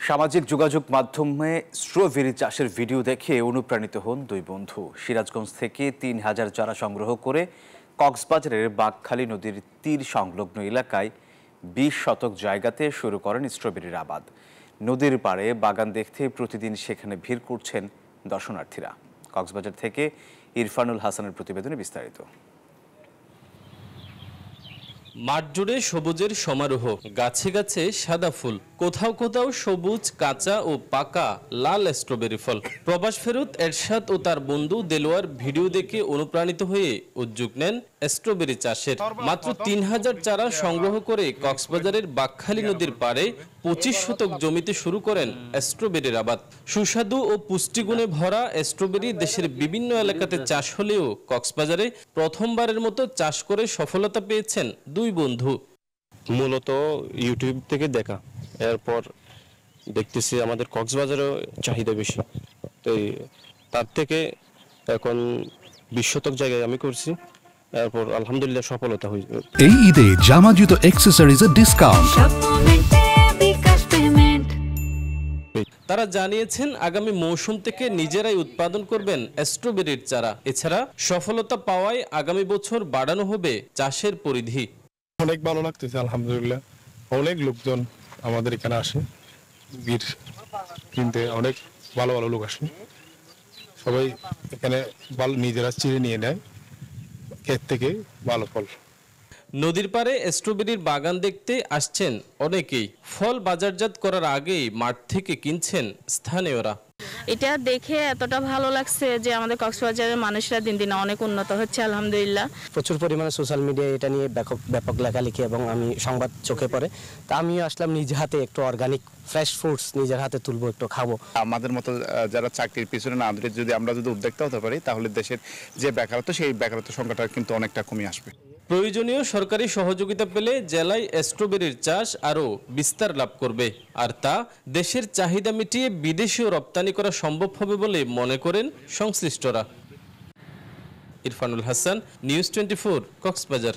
সামাজিক যোগাযোগ মাধ্যমে স্ট্রবেরি চাষের ভিডিও দেখে অনুপ্রাণিত হন দুই বন্ধু। সিরাজগঞ্জ থেকে ৩,০০০ চারা সংগ্রহ করে কক্সবাজারের বাঁকখালী নদীর তীর সংলগ্ন এলাকায় ২০ শতক জায়গাতে শুরু করেন স্ট্রবেরির আবাদ। নদীর পাড়ে বাগান দেখতে প্রতিদিন সেখানে ভিড় করছেন দর্শনার্থীরা। কক্সবাজার থেকে ইরফানুল হাসানের প্রতিবেদনে বিস্তারিত। মাঠ জুড়ে সবুজের সমারোহ, গাছে গাছে সাদা ফুল, কোথাও কোথাও সবুজ, কাঁচা ও পাকা লাল স্ট্রবেরি ফল। প্রবাস ফেরত এরশাদ ও তার বন্ধু দেলোয়ার ভিডিও দেখে অনুপ্রাণিত হয়ে উদ্যোগ নেন স্ট্রবেরি চাষের। মাত্র ৩,০০০ চারা সংগ্রহ করে কক্সবাজারের বাঁকখালী নদীর পাড়ে ২৫ শতক জমিতে শুরু করেন স্ট্রবেরির আবাদ। সুস্বাদু ও পুষ্টিগুণে ভরা স্ট্রবেরি দেশের বিভিন্ন এলাকাতে চাষ হলেও কক্সবাজারে প্রথমবারের মতো চাষ করে সফলতা পেয়েছেন দুই বন্ধু। মূলত ইউটিউব থেকে দেখা, এরপর দেখতেছি আমাদের কক্সবাজারেও চাহিদা বেশি, তো তার থেকে এখন ২০ শতক জায়গায় আমি করছি, এরপর আলহামদুলিল্লাহ সফলতা হয়েছে। এই ঈদে জামা জুতো অ্যাক্সেসরিজের ডিসকাউন্ট। তারা জানিয়েছেন আগামী মৌসুম থেকে নিজেরাই উৎপাদন করবেন স্ট্রবেরির চারা। এছাড়া সফলতা পাওয়ায় আগামী বছর বাড়ানো হবে চাষের পরিধি। অনেক ভালো লাগতেছে আলহামদুলিল্লাহ। অনেক লোকজন আমাদের এখানে আসে বীর কিনতে, অনেক ভালো ভালো লোক আসে। সবাই এখানে ভালো নিজেরা চিড়ে নিয়ে নেয় ক্ষেত থেকে ভালো ফল। নদীর পাড়ে স্ট্রবেরির বাগান দেখতে আসছেন অনেকেই। ফল বাজারজাত করার আগেই মাঠ থেকে কিনছেন স্থানীয়রা। এটা দেখে এতটা ভালো লাগছে যে আমাদের কক্সবাজারের মানুষরা দিন দিন অনেক উন্নত হচ্ছে আলহামদুলিল্লাহ। প্রচুর পরিমাণে সোশ্যাল মিডিয়ায় এটা নিয়ে ব্যাপক লেখালেখি এবং আমি সংবাদ চোখে পড়ে, তা আমিও আসলাম নিজে হাতে একটু অর্গানিক ফ্রেশ ফ্রুটস নিজের হাতে তুলবো, একটু খাবো। আমাদের মতো যারা চাকরির পিছনে না দৌড়ে আমরা যদি উদ্যোক্তা হতে পারি, তাহলে দেশের যে বেকারত্ব, সেই বেকারত্ব সংখ্যাটা কিন্তু অনেকটা কমে আসবে। প্রয়োজনীয় সরকারি সহযোগিতা পেলে জেলায় স্ট্রবেরির চাষ আরও বিস্তার লাভ করবে, আর তা দেশের চাহিদা মিটিয়ে বিদেশেও রপ্তানি করা সম্ভব হবে বলে মনে করেন সংশ্লিষ্টরা। ইরফানুল হাসান, নিউজ 24, কক্সবাজার।